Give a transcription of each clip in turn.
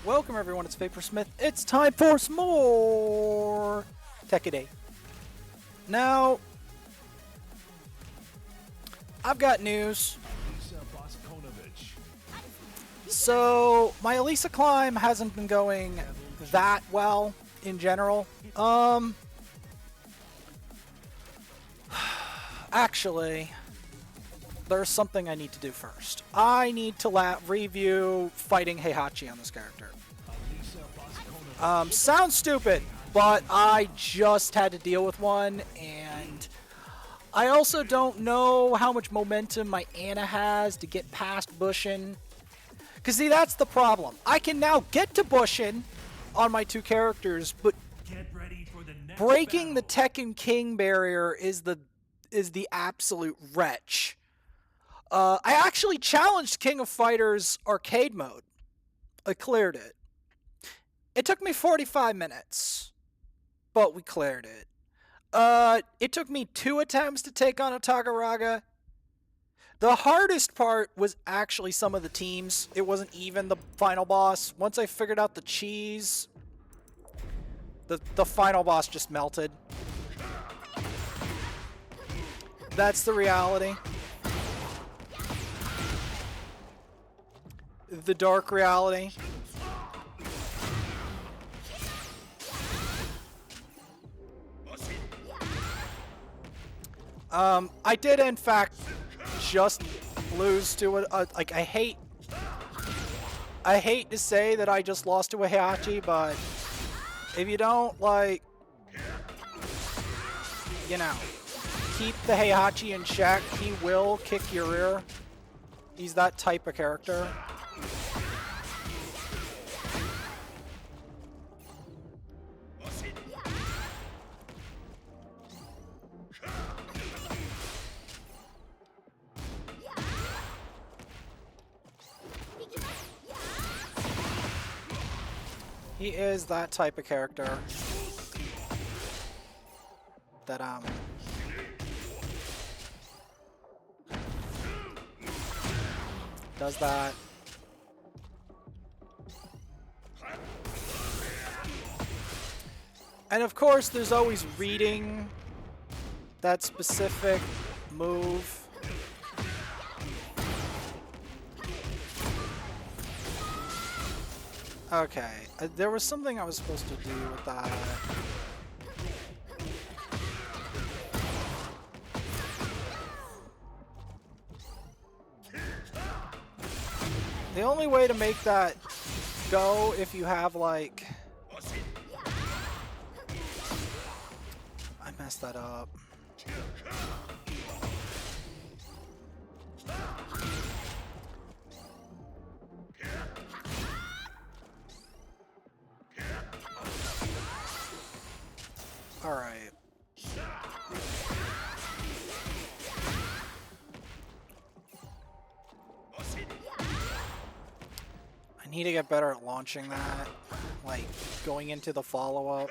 Welcome everyone, it's Vapor Smith. It's time for some more Tekken. Now, I've got news. So, my Alisa climb hasn't been going that well in general. Actually, there's something I need to do first. I need to review fighting Heihachi on this character. Sounds stupid, but I just had to deal with one, and I also don't know how much momentum my Ana has to get past Bushin. Because see, that's the problem. I can now get to Bushin on my two characters, but breaking the Tekken King barrier is the absolute wretch. I actually challenged King of Fighters arcade mode. I cleared it. It took me 45 minutes, but we cleared it. It took me 2 attempts to take on Otagaraga. The hardest part was actually some of the teams. It wasn't even the final boss. Once I figured out the cheese, the final boss just melted. That's the reality. The dark reality. I did in fact just lose to a like I hate to say that I just lost to a Heihachi, but if you don't like, you know, keep the Heihachi in check, he will kick your rear. He's that type of character. He is that type of character that does that. And of course, there's always reading that specific move. Okay, there was something I was supposed to do with that. The only way to make that go if you have like... I messed that up. Alright. I need to get better at launching that, like going into the follow-up.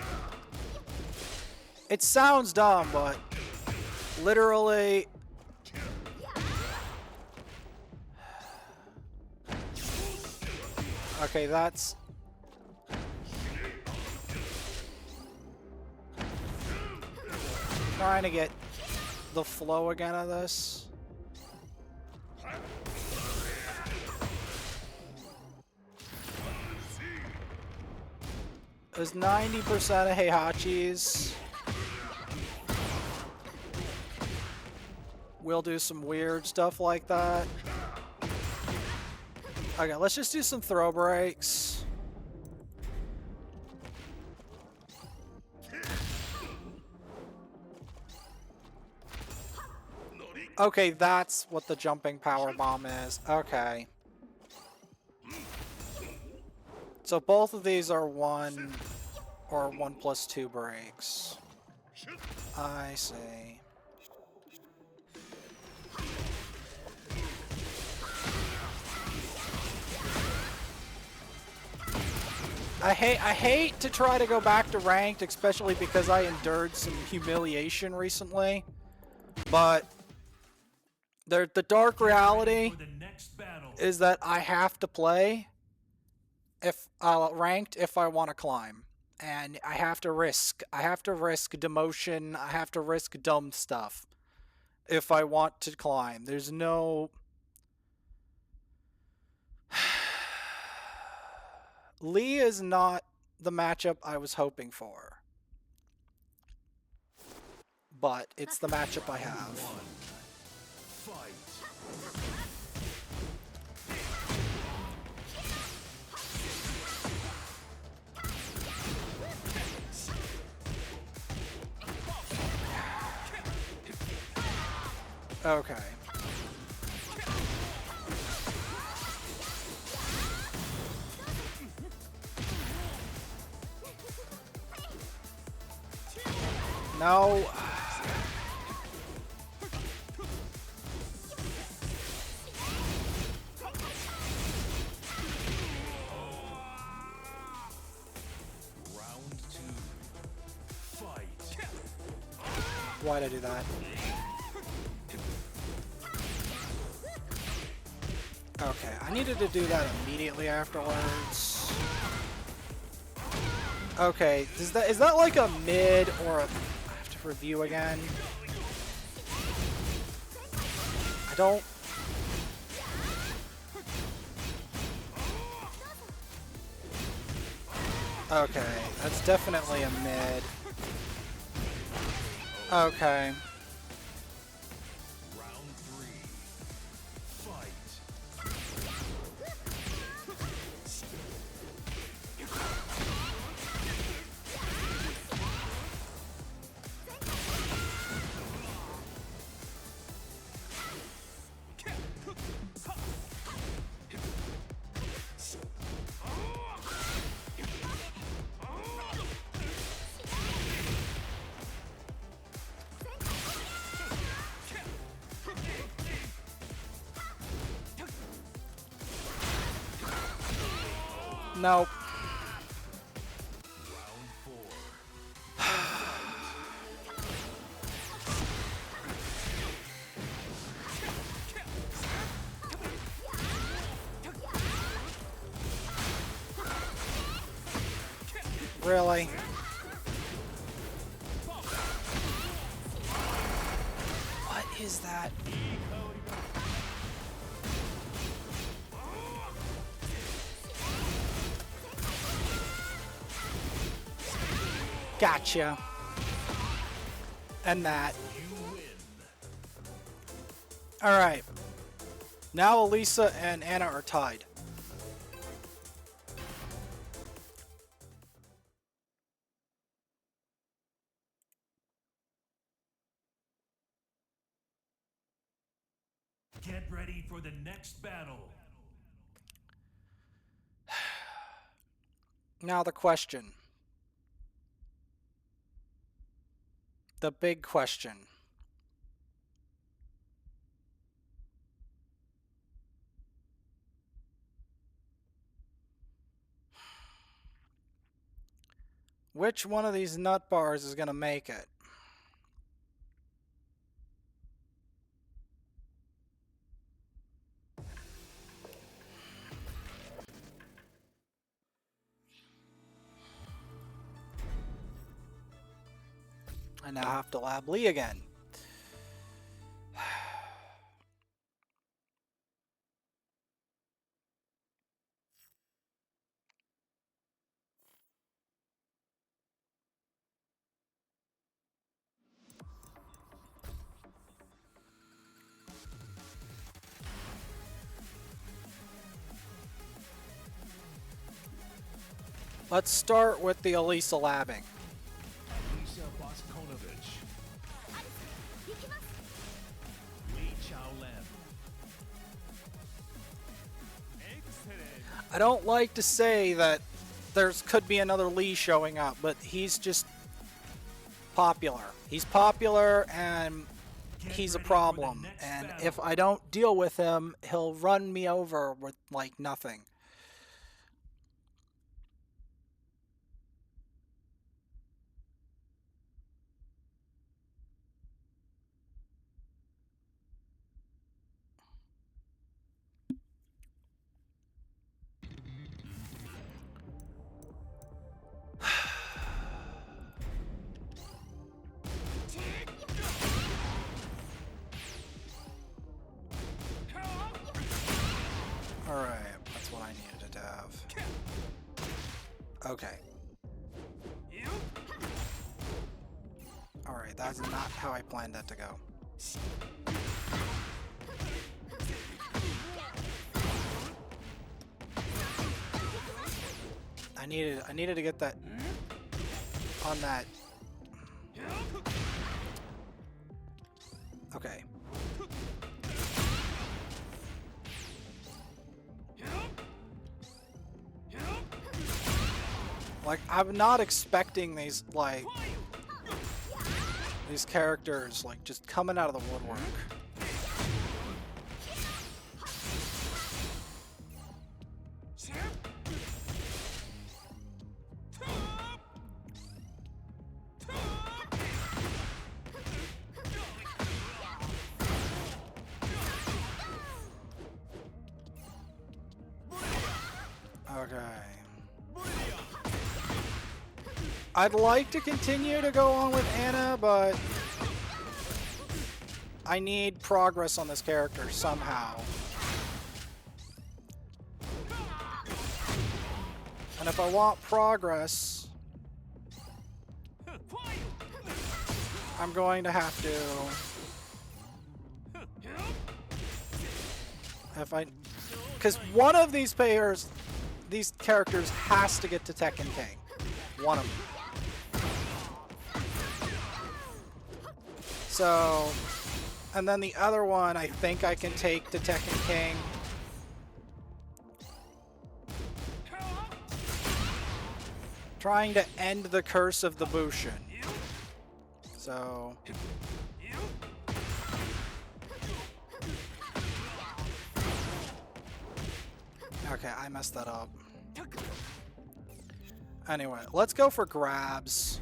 It sounds dumb, but literally... Okay, that's... Trying to get the flow again of this. There's 90% of Heihachis. We'll do some weird stuff like that. Okay, let's just do some throw breaks. Okay, that's what the jumping power bomb is. Okay. So both of these are 1 or 1+2 breaks. I see. I hate to try to go back to ranked, especially because I endured some humiliation recently. But the dark reality is that I have to play, if ranked if I want to climb. And I have to risk. I have to risk demotion. I have to risk dumb stuff if I want to climb. There's no. Lee is not the matchup I was hoping for, but it's the matchup I have. Okay. No. Why'd I do that? Okay, I needed to do that immediately afterwards. Okay, is that like a mid or a... I have to review again. I don't... Okay, that's definitely a mid. Okay. Nope. Really? What is that? Gotcha. And that. Alright. Now Alisa and Anna are tied. Get ready for the next battle. Now the question. The big question. Which one of these nut bars is going to make it? I now have to lab Lee again. Let's start with the Alisa labbing. Alisa Boskonovich. Lee Chao-Len. I don't like to say that could be another Lee showing up, but he's just popular. He's popular and he's a problem. And if I don't deal with him, he'll run me over with like nothing. Okay. Alright, that's not how I planned that to go. I needed to get that on that. Okay. Like, I'm not expecting these, like, these characters, like, just coming out of the woodwork. Okay. I'd like to continue to go on with Anna, but I need progress on this character somehow. And if I want progress, I'm going to have to... Because one of these players, these characters has to get to Tekken King. One of them. So, and then the other one I think I can take to Tekken King. Trying to end the curse of the Bushin. So... Okay, I messed that up. Anyway, let's go for grabs.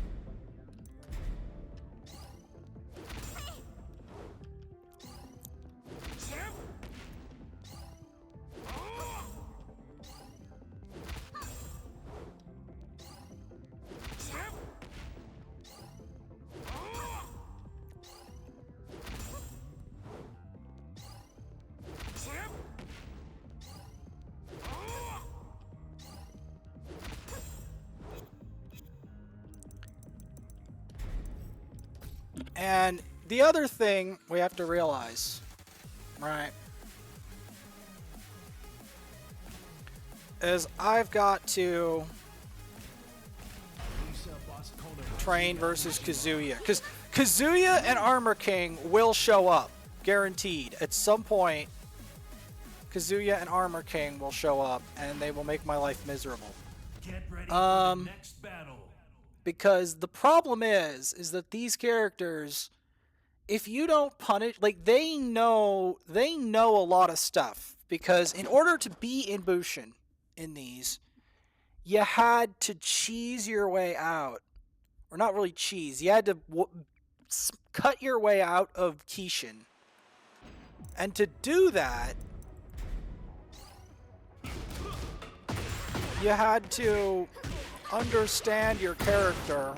And the other thing we have to realize, right, is I've got to train versus Kazuya. Because Kazuya and Armor King will show up, guaranteed. At some point, Kazuya and Armor King will show up, and they will make my life miserable. Get ready for the next battle. Because the problem is that these characters, if you don't punish, like, they know a lot of stuff. Because in order to be in Bushin in these, you had to cheese your way out. Or not really cheese, you had to cut your way out of Kishin. And to do that, you had to understand your character.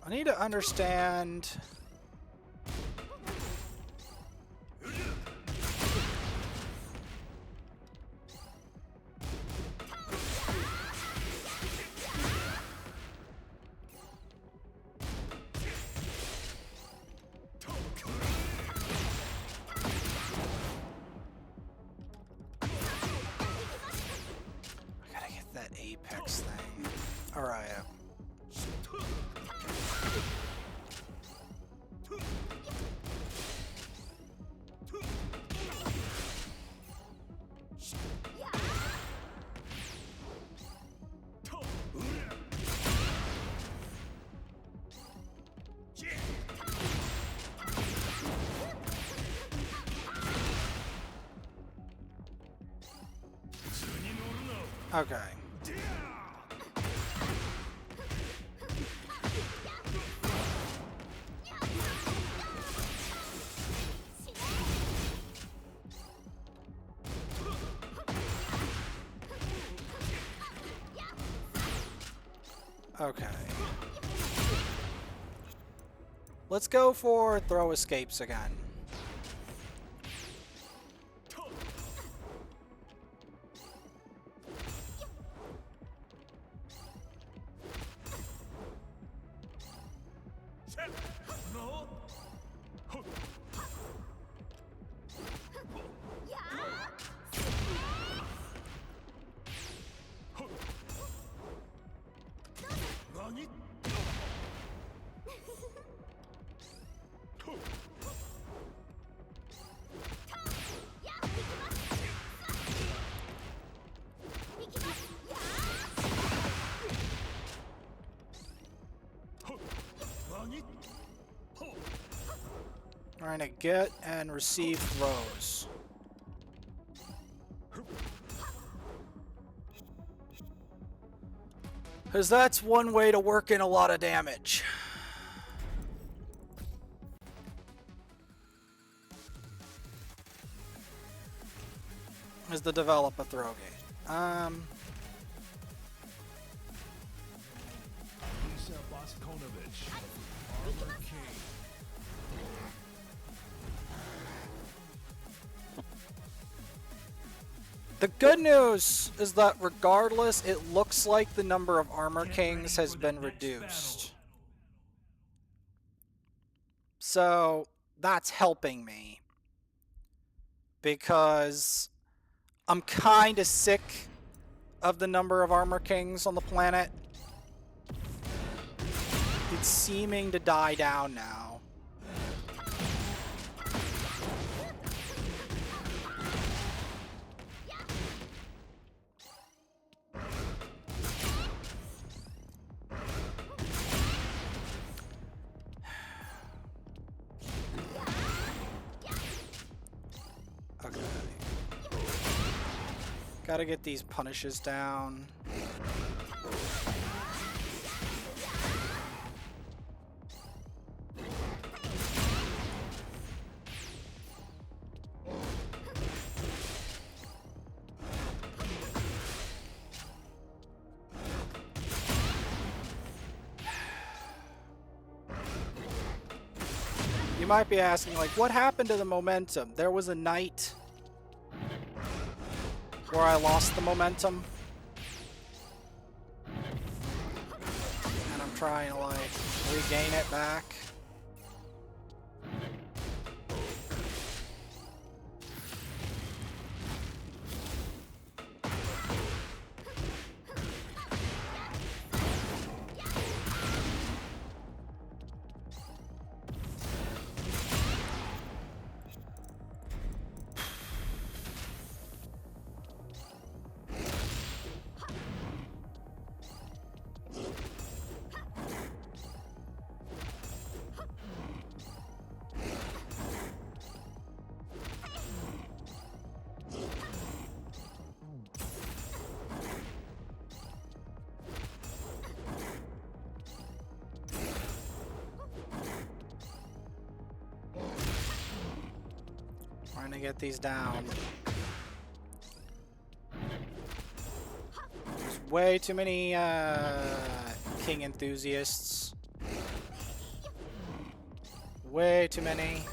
I need to understand... Apex thing. Alright. Okay. Okay. Let's go for throw escapes again. No. Nani? Nani? Trying to get and receive throws. Because that's one way to work in a lot of damage. Is to develop a throw gauge. Alisa Boskonovich, Armor King. The good news is that regardless, it looks like the number of Armor Kings has been reduced. So that's helping me. Because I'm kind of sick of the number of Armor Kings on the planet. It's seeming to die down now. Okay. Gotta get these punishes down. You might be asking, like, what happened to the momentum? There was a night where I lost the momentum. And I'm trying to, like, regain it back. Trying to get these down. There's way too many King enthusiasts. Way too many.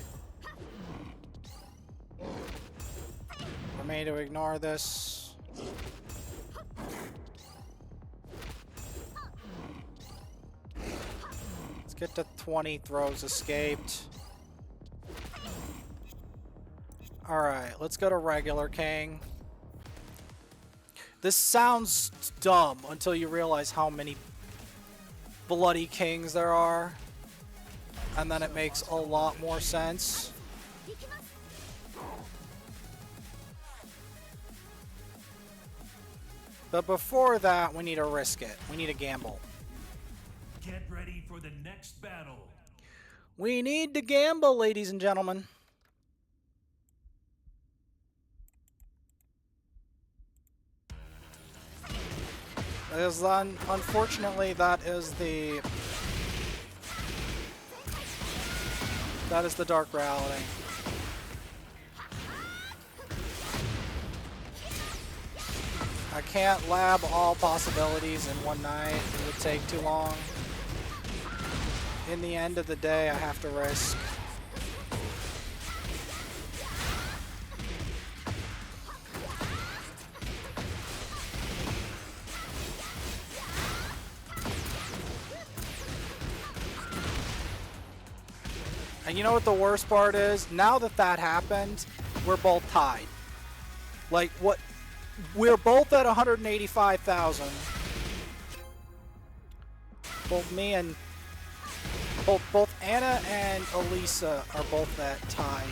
For me to ignore this. Let's get to 20 throws escaped. Alright, let's go to regular King. This sounds dumb until you realize how many bloody kings there are. And then it makes a lot more sense. But before that, we need to risk it. We need to gamble. Get ready for the next battle. We need to gamble, ladies and gentlemen. Unfortunately, that is the dark reality. I can't lab all possibilities in one night. It would take too long. in the end of the day, I have to risk. And you know what the worst part is? Now that that happened, we're both tied. Like, what? We're both at 185,000. Both me and... Both Anna and Alisa are both that tied.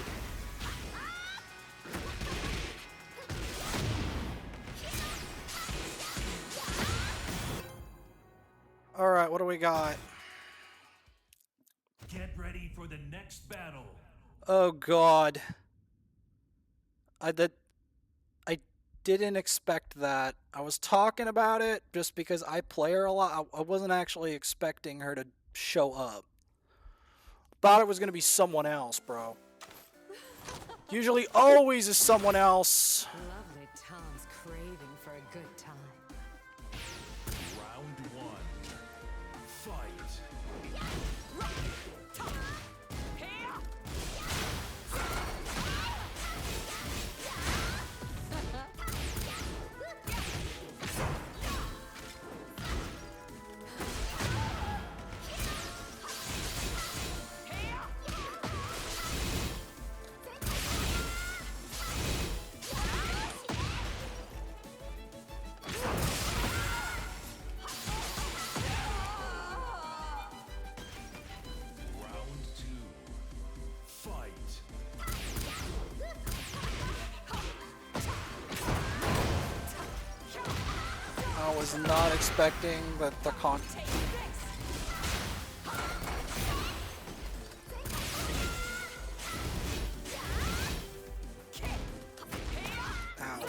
Alright, what do we got? Get ready for the next battle. Oh god. I didn't expect that. I was talking about it just because I play her a lot. I wasn't actually expecting her to show up. Thought it was gonna be someone else, bro. Usually always is someone else. Lovely Tom's craving for a good time. Round one. Fight. Round two. Fight. I was not expecting that the con. Ow.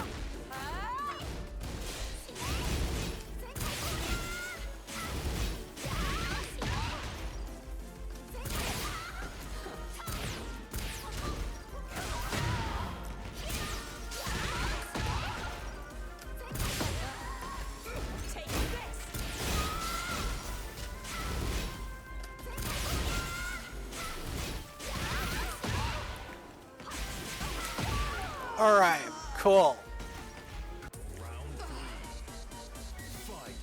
Alright, cool. Round three. Fight.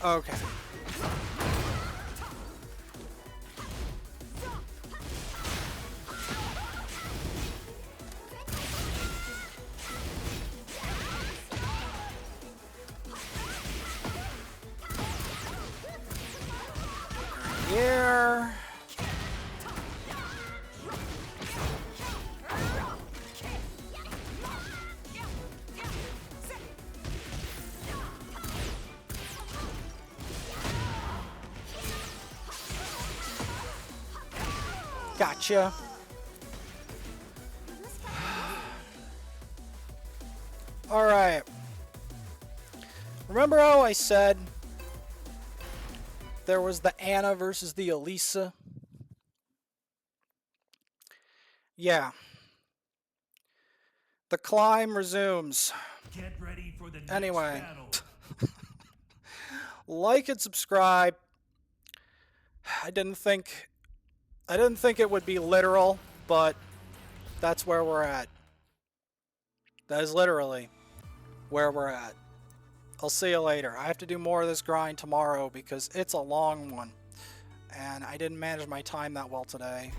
Okay. Here. Gotcha. Alright. Remember how I said there was the Anna versus the Alisa? Yeah. The climb resumes. Get ready for the next Anyway. battle. Like and subscribe. I didn't think it would be literal, but that's where we're at. That is literally where we're at. I'll see you later. I have to do more of this grind tomorrow because it's a long one. And I didn't manage my time that well today.